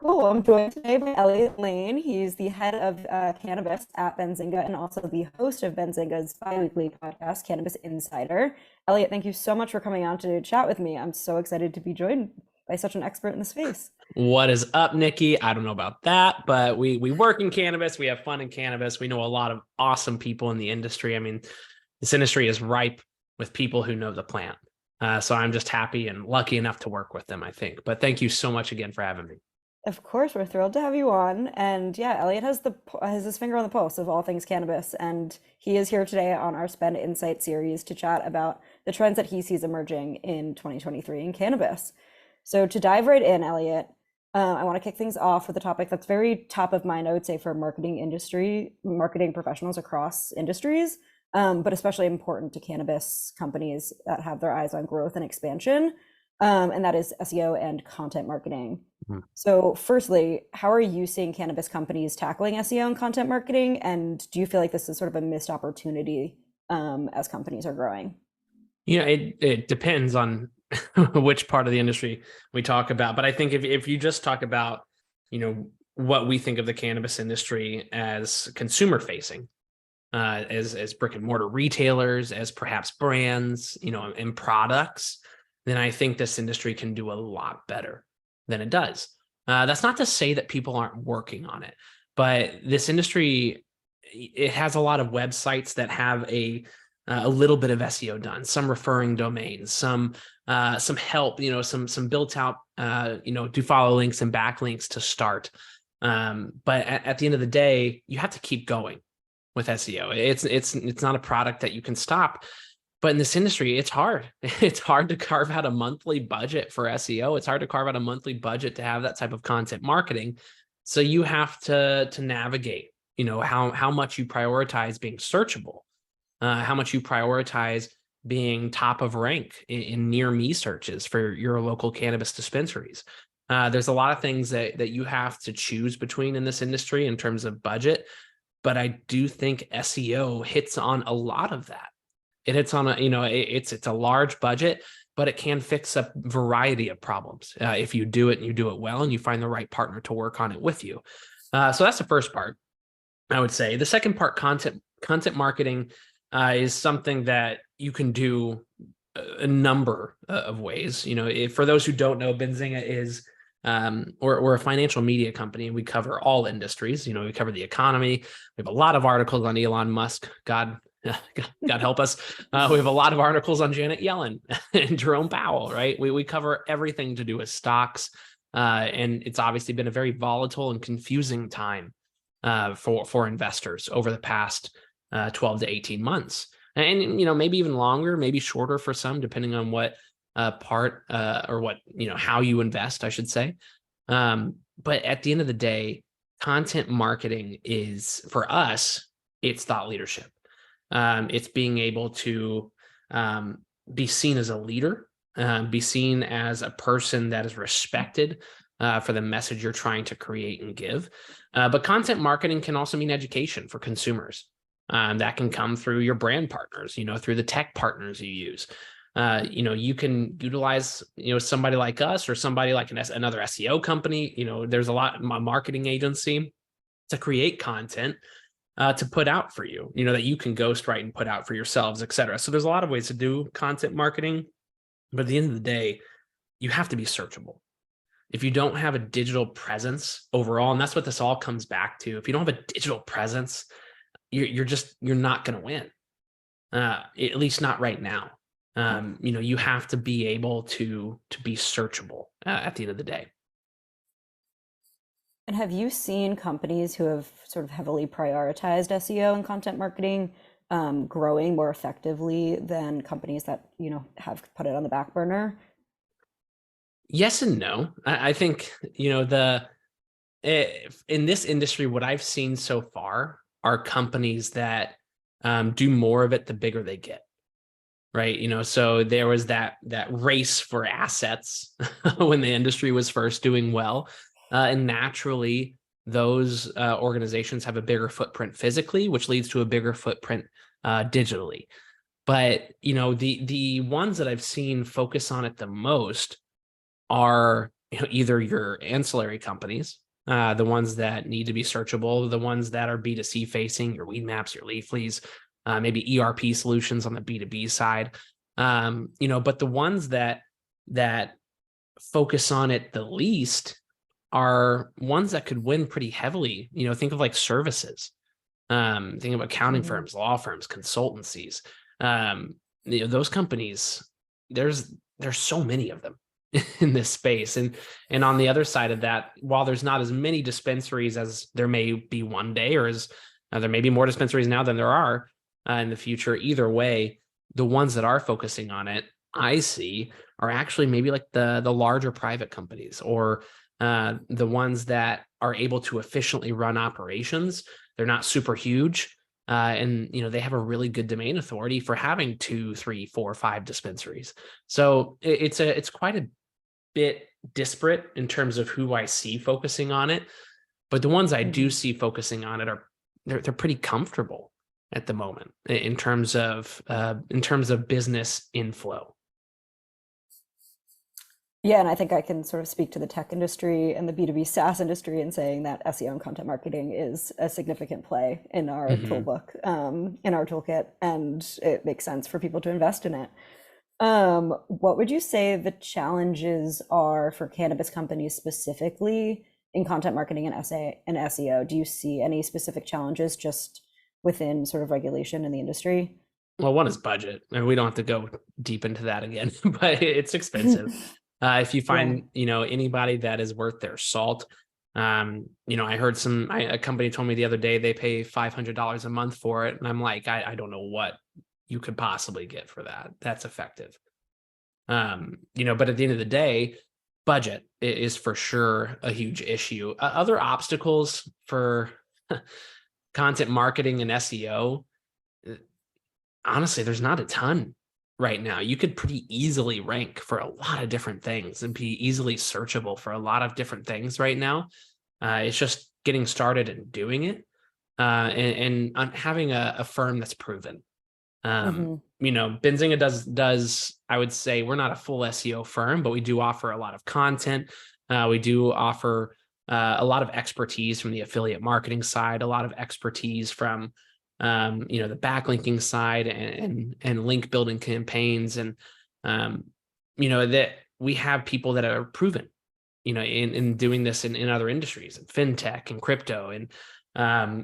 Cool. I'm joined today by Elliot Lane. He's the head of cannabis at Benzinga and also the host of Benzinga's bi-weekly podcast, Cannabis Insider. Elliot, thank you so much for coming on to chat with me. I'm so excited to be joined by such an expert in the space. What is up, Nikki? I don't know about that, but we work in cannabis. We have fun in cannabis. We know a lot of awesome people in the industry. I mean, this industry is ripe with people who know the plant. So I'm just happy and lucky enough to work with them, I think. But thank you so much again for having me. Of course, we're thrilled to have you on. And yeah, Elliot has his finger on the pulse of all things cannabis, and he is here today on our Spend Insight series to chat about the trends that he sees emerging in 2023 in cannabis. So to dive right in, Elliot, I want to kick things off with a topic that's very top of mind, I would say, for marketing professionals across industries, but especially important to cannabis companies that have their eyes on growth and expansion, and that is SEO and content marketing. Mhm. So, firstly, how are you seeing cannabis companies tackling SEO and content marketing? And do you feel like this is sort of a missed opportunity as companies are growing? It depends on which part of the industry we talk about. But I think if you just talk about, what we think of the cannabis industry as consumer facing, as brick and mortar retailers, as perhaps brands, and products, then I think this industry can do a lot better than it does. That's not to say that people aren't working on it, but this industry, it has a lot of websites that have a little bit of SEO done, some referring domains, some help, some built out, do follow links and backlinks to start. But at the end of the day, you have to keep going with SEO. It's not a product that you can stop. But in this industry, it's hard. It's hard to carve out a monthly budget for SEO. It's hard to carve out a monthly budget to have that type of content marketing. So you have to navigate, how much you prioritize being searchable, how much you prioritize being top of rank in near me searches for your local cannabis dispensaries. There's a lot of things that you have to choose between in this industry in terms of budget. But I do think SEO hits on a lot of that. It hits on it's a large budget, but it can fix a variety of problems if you do it and you do it well and you find the right partner to work on it with you. So that's the first part, I would say. The second part, content marketing, is something that you can do a number of ways. For those who don't know, Benzinga is we're a financial media company. We cover all industries. We cover the economy. We have a lot of articles on Elon Musk. God help us. We have a lot of articles on Janet Yellen and Jerome Powell, right? We cover everything to do with stocks. And it's obviously been a very volatile and confusing time for investors over the past 12 to 18 months. And, maybe even longer, maybe shorter for some, depending on what part or what, how you invest, I should say. But at the end of the day, content marketing is, for us, it's thought leadership. It's being able to be seen as a leader, be seen as a person that is respected for the message you're trying to create and give. But content marketing can also mean education for consumers. That can come through your brand partners, through the tech partners you use. You can utilize, somebody like us or somebody like another SEO company. There's a marketing agency to create content to put out for you, that you can ghostwrite and put out for yourselves, et cetera. So there's a lot of ways to do content marketing, but at the end of the day, you have to be searchable. If you don't have a digital presence overall, and that's what this all comes back to, if you don't have a digital presence, you're not going to win, at least not right now. You have to be able to be searchable at the end of the day. And have you seen companies who have sort of heavily prioritized SEO and content marketing growing more effectively than companies that, have put it on the back burner? Yes and no. I think, in this industry, what I've seen so far are companies that do more of it the bigger they get. Right. So there was that race for assets when the industry was first doing well. And naturally, those organizations have a bigger footprint physically, which leads to a bigger footprint digitally. But, the ones that I've seen focus on it the most are either your ancillary companies, the ones that need to be searchable, the ones that are B2C facing, your weed maps, your leaflies, maybe ERP solutions on the B2B side. But the ones that focus on it the least are ones that could win pretty heavily. Think of like services. Think of accounting Hmm. firms, law firms, consultancies. Those companies, there's so many of them in this space. And on the other side of that, while there's not as many dispensaries as there may be one day, or as there may be more dispensaries now than there are in the future, either way, the ones that are focusing on it, I see, are actually maybe like the larger private companies, or the ones that are able to efficiently run operations. They're not super huge. And they have a really good domain authority for having 2, 3, 4, 5 dispensaries. So it's quite a bit disparate in terms of who I see focusing on it. But the ones I do Hmm. see focusing on it are they're pretty comfortable at the moment in terms of business inflow. Yeah, and I think I can sort of speak to the tech industry and the B2B SaaS industry in saying that SEO and content marketing is a significant play in our Mm-hmm. toolbook, in our toolkit, and it makes sense for people to invest in it. What would you say the challenges are for cannabis companies specifically in content marketing and SEO? Do you see any specific challenges just within sort of regulation in the industry? Well, one is budget, and we don't have to go deep into that again, but it's expensive. If you Yeah. find anybody that is worth their salt, I heard a company told me the other day they pay $500 a month for it, and I'm like, I don't know what you could possibly get for that. That's effective. But at the end of the day, budget is for sure a huge issue. Other obstacles for content marketing and SEO, honestly, there's not a ton right now. You could pretty easily rank for a lot of different things and be easily searchable for a lot of different things right now. It's just getting started and doing it, and having a firm that's proven. Hmm. Benzinga does I would say we're not a full SEO firm, but we do offer a lot of content. We do offer a lot of expertise from the affiliate marketing side, a lot of expertise from the backlinking side, and link building campaigns, and that we have people that are proven, in doing this in other industries, in fintech and crypto and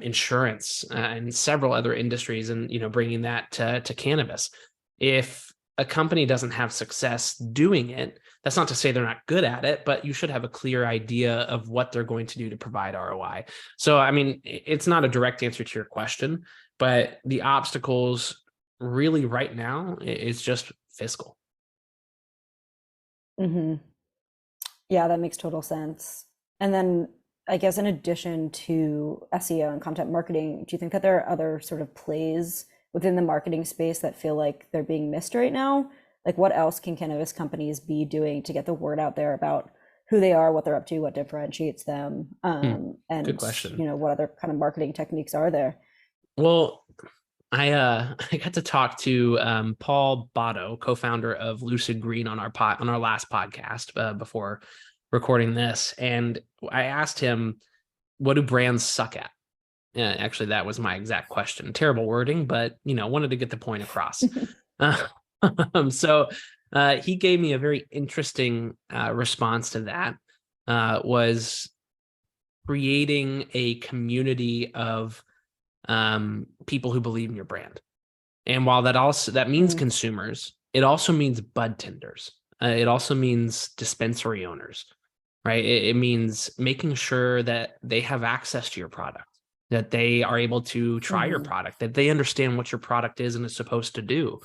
insurance, and several other industries, and bringing that to cannabis. If a company doesn't have success doing it, that's not to say they're not good at it, but you should have a clear idea of what they're going to do to provide ROI. So, I mean, it's not a direct answer to your question, but the obstacles really right now is just fiscal. Hmm. Yeah, that makes total sense. And then I guess in addition to SEO and content marketing, do you think that there are other sort of plays within the marketing space that feel like they're being missed right now? Like what else can cannabis companies be doing to get the word out there about who they are, what they're up to, what differentiates them, Good and question. what other kind of marketing techniques are there? Well, I I got to talk to Paul Botto, co-founder of Lucid Green, on our last podcast before recording this, and I asked him, "What do brands suck at?" Actually, that was my exact question. Terrible wording, but wanted to get the point across. Uh, so he gave me a very interesting response to that. Was creating a community of people who believe in your brand. And while that means Mm, consumers, it also means bud tenders. It also means dispensary owners, right? It means making sure that they have access to your product, that they are able to try your mhm. product, that they understand what your product is and is supposed to do,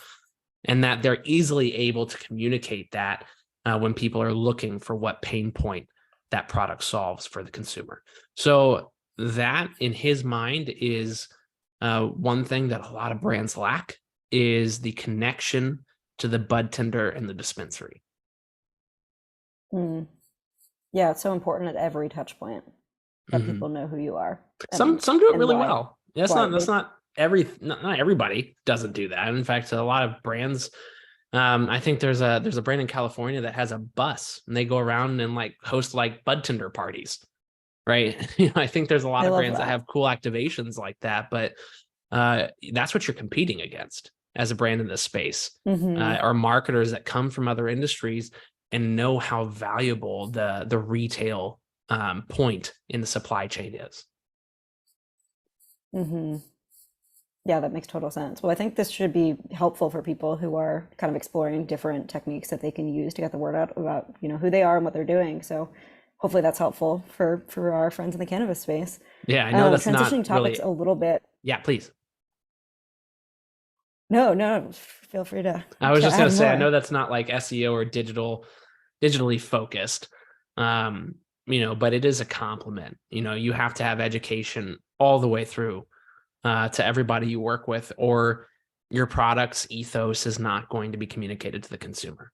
and that they're easily able to communicate that when people are looking for what pain point that product solves for the consumer. So that, in his mind, is one thing that a lot of brands lack, is the connection to the bud tender and the dispensary. Mm. Yeah, it's so important at every touch point that Mm-hmm. people know who you are Some and some do it and really why well. That's why not they not everybody doesn't do that. In fact, a lot of brands I think there's a brand in California that has a bus and they go around and like host like bud tender parties, right? I think there's a lot I of love brands that that. have cool activations like that, but that's what you're competing against as a brand in this space. Hmm. Are marketers that come from other industries and know how valuable the retail point in the supply chain is. Hmm. Yeah, that makes total sense. Well, I think this should be helpful for people who are kind of exploring different techniques that they can use to get the word out about, who they are and what they're doing. So hopefully that's helpful for our friends in the cannabis space. Yeah, I know that's not Transitioning topics really. a little bit. Yeah, please. No, no, feel free I was to just gonna add say, I know more. that's not like SEO or digitally focused, but it is a compliment. You have to have education all the way through to everybody you work with, or your product's ethos is not going to be communicated to the consumer.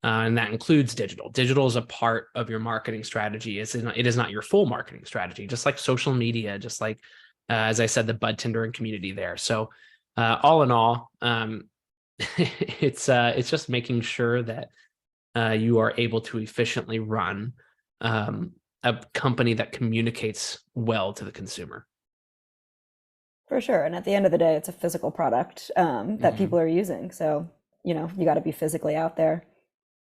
And that includes digital. Digital is a part of your marketing strategy. It is not your full marketing strategy, just like social media, just like, as I said, the bud tender and community there. So, all in all, it's just making sure that you are able to efficiently run um, a company that communicates well to the consumer. For sure. And at the end of the day, it's a physical product that Mm-hmm. people are using. So, you got to be physically out there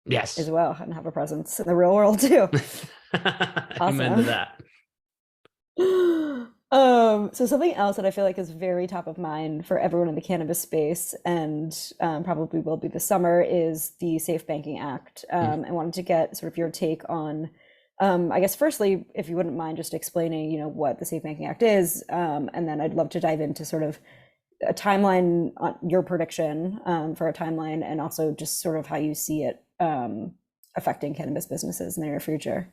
as Yes. well and have a presence in the real world too. Amen to Awesome. that. So something else that I feel like is very top of mind for everyone in the cannabis space and probably will be this summer is the Safe Banking Act. I wanted to get sort of your take on, I guess, firstly, if you wouldn't mind just explaining, what the Safe Banking Act is, and then I'd love to dive into sort of a timeline on your prediction for a timeline, and also just sort of how you see it affecting cannabis businesses in the near future.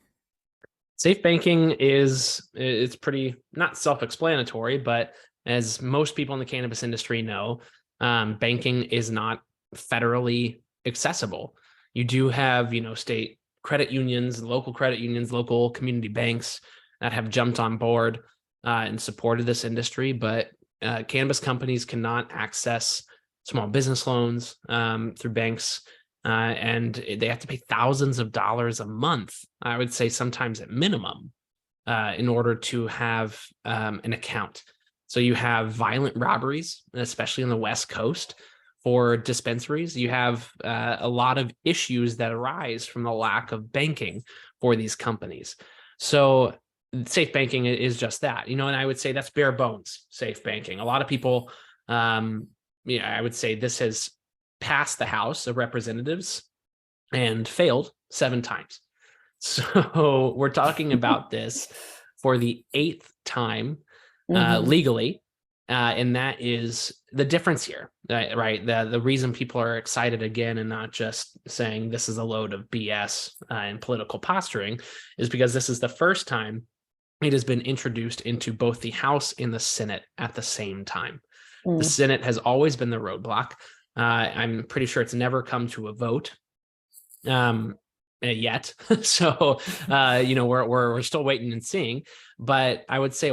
Safe banking it's pretty not self-explanatory, but as most people in the cannabis industry know, banking is not federally accessible. You do have, state credit unions, local community banks that have jumped on board and supported this industry, but cannabis companies cannot access small business loans through banks, and they have to pay thousands of dollars a month. I would say sometimes at minimum, in order to have an account. So you have violent robberies, especially on the West Coast for dispensaries. You have a lot of issues that arise from the lack of banking for these companies. So safe banking is just that, and I would say that's bare bones safe banking. A lot of people, I would say this has passed the House of Representatives and failed 7 times. So we're talking about this for the 8th time Hmm. legally. And that is the difference here, right? The reason people are excited again and not just saying this is a load of BS and political posturing is because this is the first time it has been introduced into both the House and the Senate at the same time. The Mm. Senate has always been the roadblock. I'm pretty sure it's never come to a vote yet. So we're still waiting and seeing. But I would say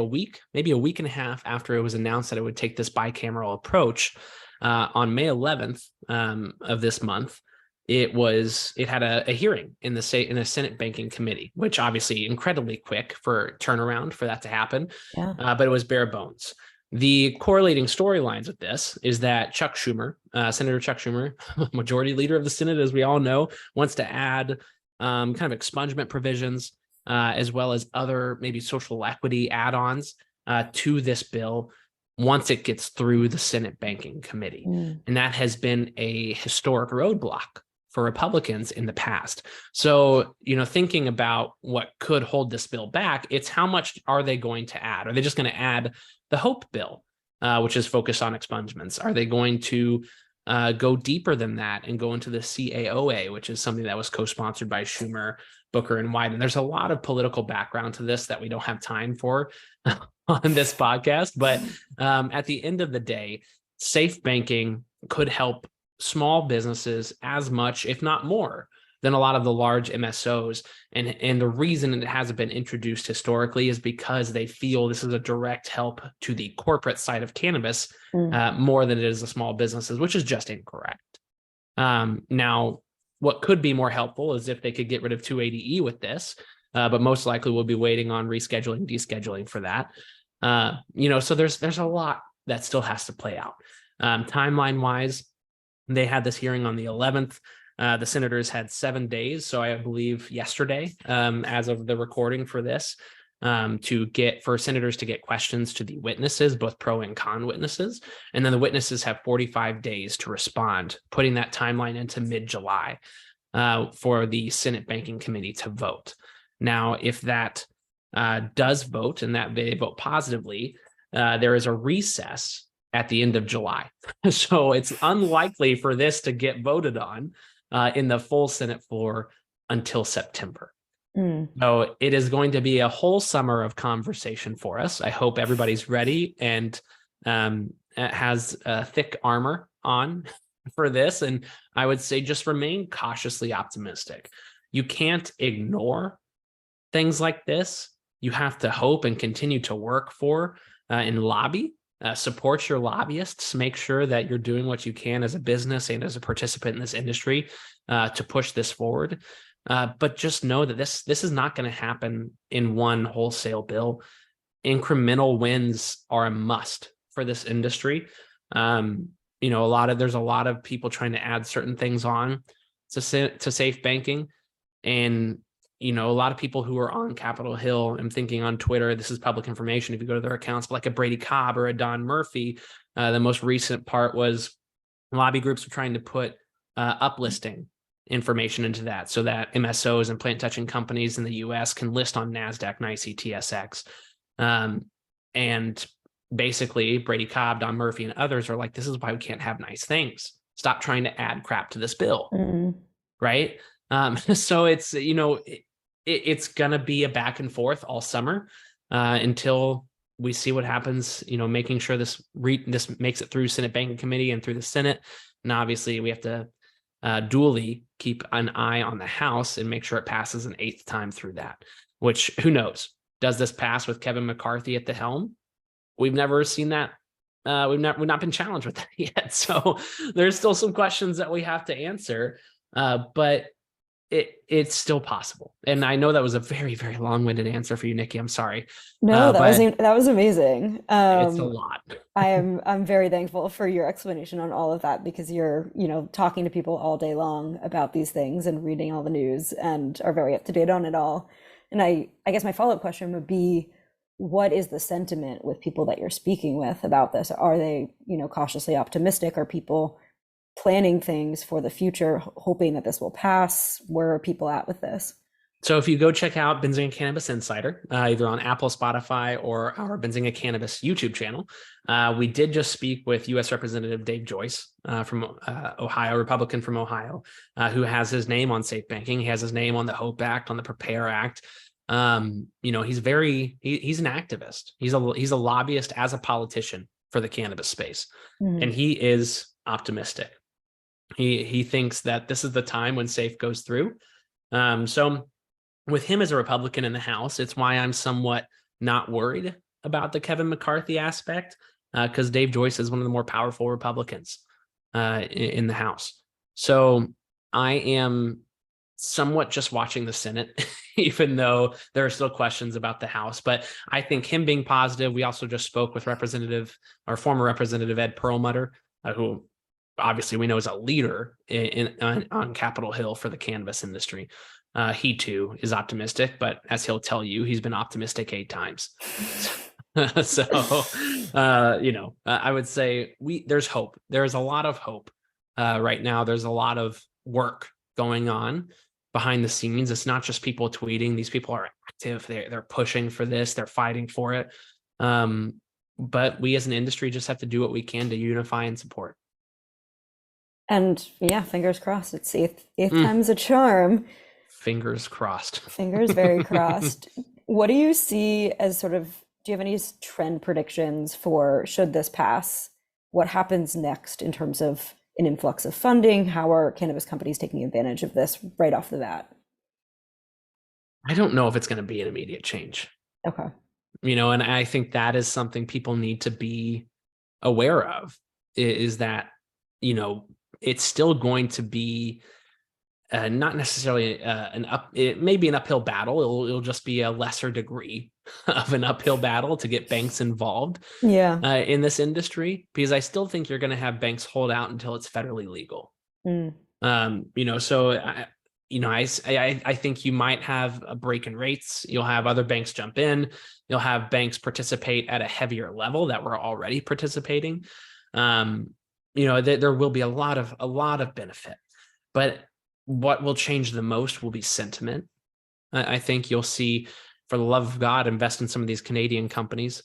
maybe a week and a half after it was announced that it would take this bicameral approach, on May 11th of this month, it had a hearing in the Senate Banking Committee, which obviously incredibly quick for turnaround for that to happen, Yeah. but it was bare bones. The correlating storylines with this is that Chuck Schumer, Senator Chuck Schumer, majority leader of the Senate, as we all know, wants to add kind of expungement provisions, as well as other maybe social equity add-ons to this bill once it gets through the Senate Banking Committee. Mm. And that has been a historic roadblock for Republicans in the past. So, thinking about what could hold this bill back, it's how much are they going to add? Are they just going to add the Hope bill, which is focused on expungements? Are they going to go deeper than that and go into the CAOA, which is something that was co-sponsored by Schumer, Booker, and Wyden? There's a lot of political background to this that we don't have time for on this podcast. But at the end of the day, safe banking could help small businesses as much, if not more, than a lot of the large MSOs. And the reason it hasn't been introduced historically is because they feel this is a direct help to the corporate side of cannabis Mm. more than it is the small businesses, which is just incorrect. Now, what could be more helpful is if they could get rid of 280E with this, but most likely we'll be waiting on rescheduling, descheduling for that. So there's a lot that still has to play out. Timeline wise, they had this hearing on the 11th. The senators had 7 days, so I believe yesterday, as of the recording for this, for senators to get questions to the witnesses, both pro and con witnesses. And then the witnesses have 45 days to respond, putting that timeline into mid-July for the Senate Banking Committee to vote. Now, if that does vote and that they vote positively, there is a recess at the end of July. So it's unlikely for this to get voted on in the full Senate floor until September. So it is going to be a whole summer of conversation for us. I hope everybody's ready and has thick armor on for this. And I would say just remain cautiously optimistic. You can't ignore things like this. You have to hope and continue to work for and lobby. Support your lobbyists. Make sure that you're doing what you can as a business and as a participant in this industry to push this forward. But just know that this is not going to happen in one wholesale bill. Incremental wins are a must for this industry. There's a lot of people trying to add certain things on to safe banking, and a lot of people who are on Capitol Hill, I'm thinking on Twitter, this is public information if you go to their accounts, but like a Brady Cobb or a Don Murphy, the most recent part was lobby groups were trying to put uplisting information into that so that MSOs and plant touching companies in the US can list on NASDAQ, NYSE, TSX. And basically Brady Cobb, Don Murphy, and others are like, this is why we can't have nice things. Stop trying to add crap to this bill. Right. So it's, it's going to be a back and forth all summer until we see what happens, making sure this makes it through Senate Banking Committee and through the Senate. And obviously we have to duly keep an eye on the House and make sure it passes an 8th time through that, which who knows? Does this pass with Kevin McCarthy at the helm? We've never seen that. We've not been challenged with that yet. So there's still some questions that we have to answer, but it's still possible. And I know that was a very, very long-winded answer for you, Nikki. I'm sorry. No, that was amazing. It's a lot. I'm very thankful for your explanation on all of that because you're, talking to people all day long about these things and reading all the news and are very up to date on it all. And I guess my follow-up question would be, what is the sentiment with people that you're speaking with about this? Are they, cautiously optimistic? Are people planning things for the future, hoping that this will pass? Where are people at with this? So if you go check out Benzinga Cannabis Insider, either on Apple, Spotify, or our Benzinga Cannabis YouTube channel, we did just speak with U.S. Representative Dave Joyce from Ohio, Republican from Ohio, who has his name on safe banking. He has his name on the HOPE Act, on the PREPARE Act. He's an activist. He's a lobbyist as a politician for the cannabis space, and he is optimistic. He thinks that this is the time when SAFE goes through. So with him as a Republican in the House, it's why I'm somewhat not worried about the Kevin McCarthy aspect, because Dave Joyce is one of the more powerful Republicans in the House. So I am somewhat just watching the Senate, even though there are still questions about the House. But I think him being positive, we also just spoke with former Representative Ed Perlmutter, who obviously we know is a leader on Capitol Hill for the cannabis industry. He too is optimistic, but as he'll tell you, he's been optimistic 8 times. So, I would say there's hope. There's a lot of hope right now. There's a lot of work going on behind the scenes. It's not just people tweeting. These people are active. They're pushing for this. They're fighting for it. But we as an industry just have to do what we can to unify and support. And yeah, fingers crossed. It's eighth time's a charm. Fingers crossed. Fingers very crossed. What do you see as do you have any trend predictions for, should this pass? What happens next in terms of an influx of funding? How are cannabis companies taking advantage of this right off the bat? I don't know if it's going to be an immediate change. Okay. And I think that is something people need to be aware of, is that, it's still going to be not necessarily it may be an uphill battle. It'll just be a lesser degree of an uphill battle to get banks involved Yeah. in this industry, because I still think you're going to have banks hold out until it's federally legal. Mm. So I think you might have a break in rates. You'll have other banks jump in. You'll have banks participate at a heavier level that were already participating. There will be a lot of benefit, but what will change the most will be sentiment. I think you'll see, for the love of God, invest in some of these Canadian companies,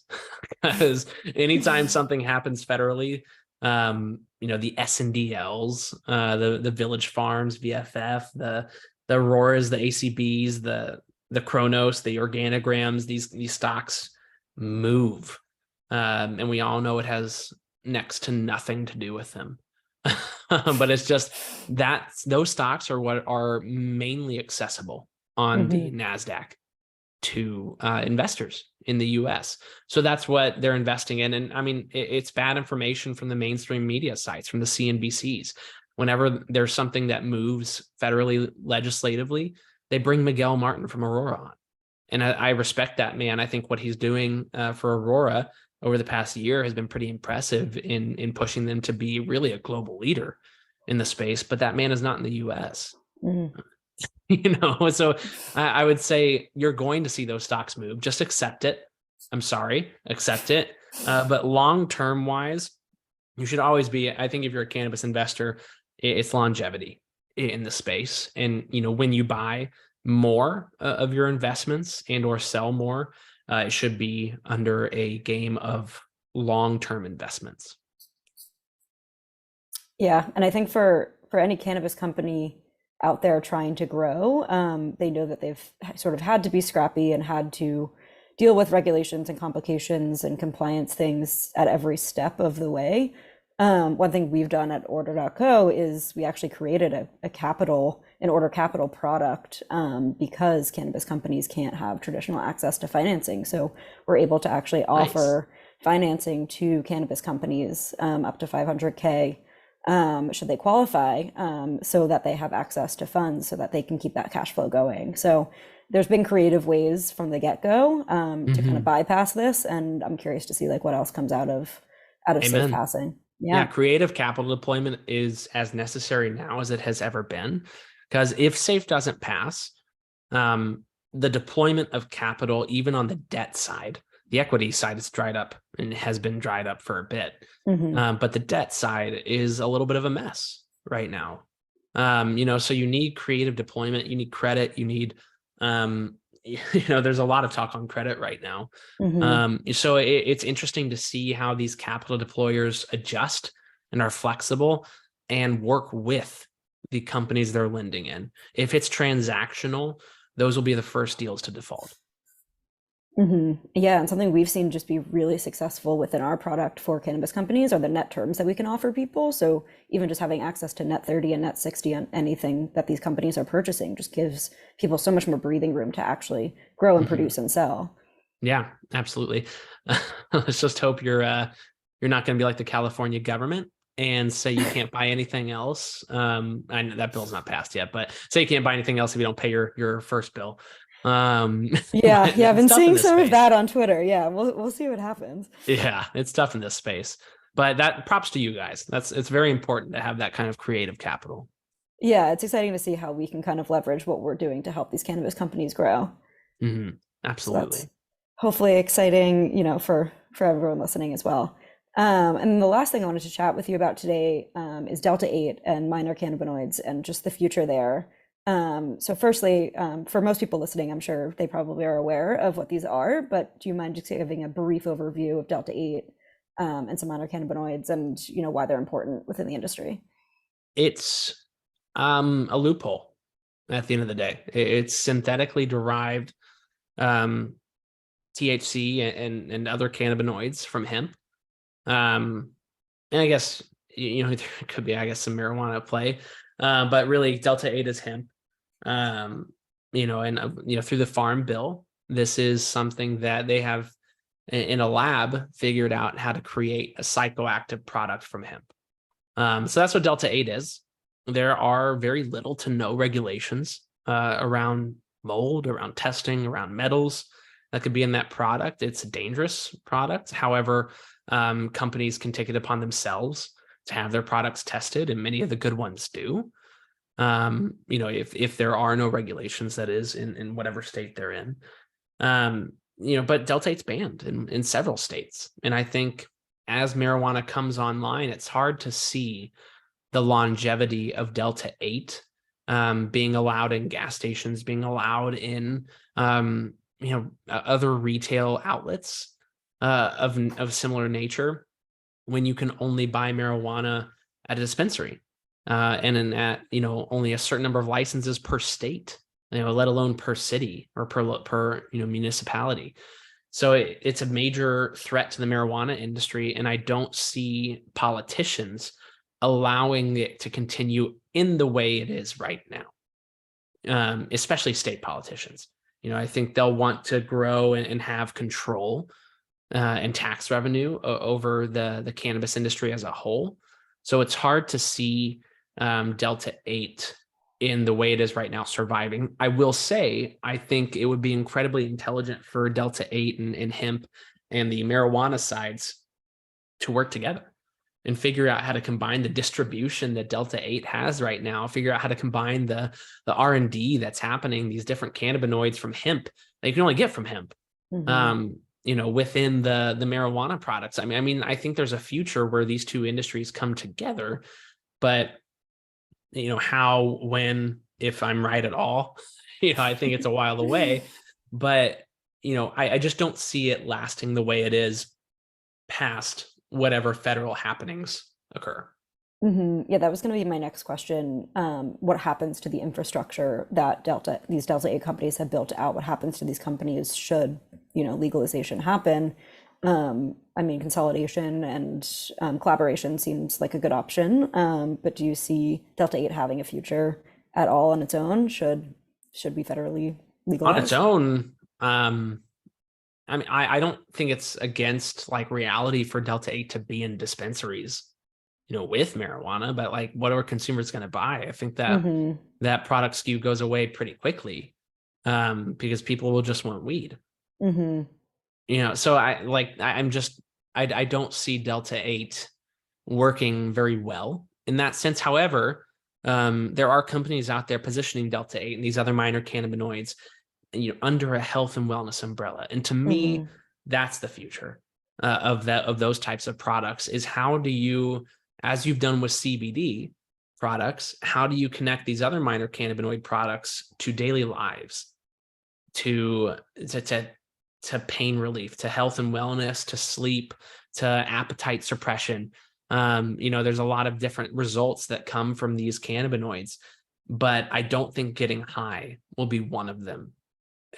because anytime something happens federally, the SNDLs, the Village Farms, VFF, the Auroras, the ACBs, the Kronos, the Organograms, these stocks move, and we all know it has next to nothing to do with them. But it's just that those stocks are what are mainly accessible on the NASDAQ to investors in the US. So that's what they're investing in. And I mean, it's bad information from the mainstream media sites, from the CNBCs. Whenever there's something that moves federally legislatively, they bring Miguel Martin from Aurora on. And I respect that man. I think what he's doing for Aurora over the past year has been pretty impressive in pushing them to be really a global leader in the space. But that man is not in the US. So I would say you're going to see those stocks move. Just accept it. I'm sorry, accept it. But long-term wise, you should always be, I think if you're a cannabis investor, it's longevity in the space. And, when you buy more of your investments and or sell more, it should be under a game of long-term investments. Yeah, and I think for any cannabis company out there trying to grow, they know that they've sort of had to be scrappy and had to deal with regulations and complications and compliance things at every step of the way. One thing we've done at order.co is we actually created an order capital product, because cannabis companies can't have traditional access to financing. So we're able to actually offer financing to cannabis companies up to 500K. Should they qualify, so that they have access to funds so that they can keep that cash flow going. So there's been creative ways from the get-go to kind of bypass this, and I'm curious to see what else comes out of safe passing. Yeah, creative capital deployment is as necessary now as it has ever been, because if SAFE doesn't pass, the deployment of capital, even on the debt side, the equity side is dried up and has been dried up for a bit. But the debt side is a little bit of a mess right now. So you need creative deployment, you need credit, you need, there's a lot of talk on credit right now. So it's interesting to see how these capital deployers adjust and are flexible and work with the companies they're lending in. If it's transactional, those will be the first deals to default. Yeah, and something we've seen just be really successful within our product for cannabis companies are the net terms that we can offer people. So even just having access to net 30 and net 60 on anything that these companies are purchasing just gives people so much more breathing room to actually grow and produce and sell. Yeah, absolutely. Let's just hope you're not going to be like the California government and say you can't buy anything else. I know that bill's not passed yet, but say you can't buy anything else if you don't pay your first bill. Yeah, I've been seeing some of that on Twitter. Yeah, we'll see what happens. Yeah, it's tough in this space, but that props to you guys. It's very important to have that kind of creative capital. Yeah, it's exciting to see how we can kind of leverage what we're doing to help these cannabis companies grow. Absolutely. So that's hopefully exciting, for everyone listening as well. And the last thing I wanted to chat with you about today is Delta-8 and minor cannabinoids and just the future there. So firstly, for most people listening, I'm sure they probably are aware of what these are, but do you mind just giving a brief overview of Delta-8 and some minor cannabinoids and why they're important within the industry? It's a loophole at the end of the day. It's synthetically derived THC and other cannabinoids from hemp. And I guess, there could be, some marijuana at play. But really Delta-8 is hemp. And through the Farm Bill, this is something that they have in a lab figured out how to create a psychoactive product from hemp. So that's what Delta 8 is. There are very little to no regulations around mold, around testing, around metals that could be in that product. It's a dangerous product. However, companies can take it upon themselves to have their products tested, and many of the good ones do. If there are no regulations, that is, in whatever state they're in. But Delta 8's banned in several states. And I think as marijuana comes online, it's hard to see the longevity of Delta 8 being allowed in gas stations, being allowed in other retail outlets of similar nature, when you can only buy marijuana at a dispensary and in at only a certain number of licenses per state, let alone per city or per municipality. So it's a major threat to the marijuana industry, and I don't see politicians allowing it to continue in the way it is right now, especially state politicians. I think they'll want to grow and have control and tax revenue over the cannabis industry as a whole. So it's hard to see Delta 8 in the way it is right now surviving. I will say, I think it would be incredibly intelligent for Delta 8 and hemp and the marijuana sides to work together and figure out how to combine the distribution that Delta 8 has right now, figure out how to combine the R&D that's happening, these different cannabinoids from hemp that you can only get from hemp, within the marijuana products. I think there's a future where these two industries come together, but how, when, if I'm right at all, I think it's a while away, but I just don't see it lasting the way it is past whatever federal happenings occur. Yeah, that was going to be my next question. What happens to the infrastructure that these Delta 8 companies have built out? What happens to these companies should, legalization happen? Consolidation and collaboration seems like a good option. But do you see Delta 8 having a future at all on its own? Should be federally legalized? On its own, I don't think it's against reality for Delta 8 to be in dispensaries, with marijuana, but what are consumers going to buy? I think that that product SKU goes away pretty quickly because people will just want weed. So I don't see Delta 8 working very well in that sense. However, there are companies out there positioning Delta 8 and these other minor cannabinoids under a health and wellness umbrella. And to me, that's the future of those types of products. Is how do you, as you've done with CBD products, how do you connect these other minor cannabinoid products to daily lives, to pain relief, to health and wellness, to sleep, to appetite suppression? There's a lot of different results that come from these cannabinoids, but I don't think getting high will be one of them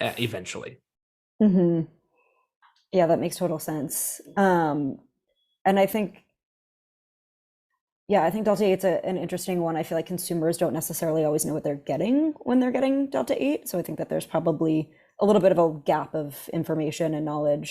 eventually. Yeah, that makes total sense. And I think Delta 8's an interesting one. I feel like consumers don't necessarily always know what they're getting when they're getting Delta 8. So I think that there's probably a little bit of a gap of information and knowledge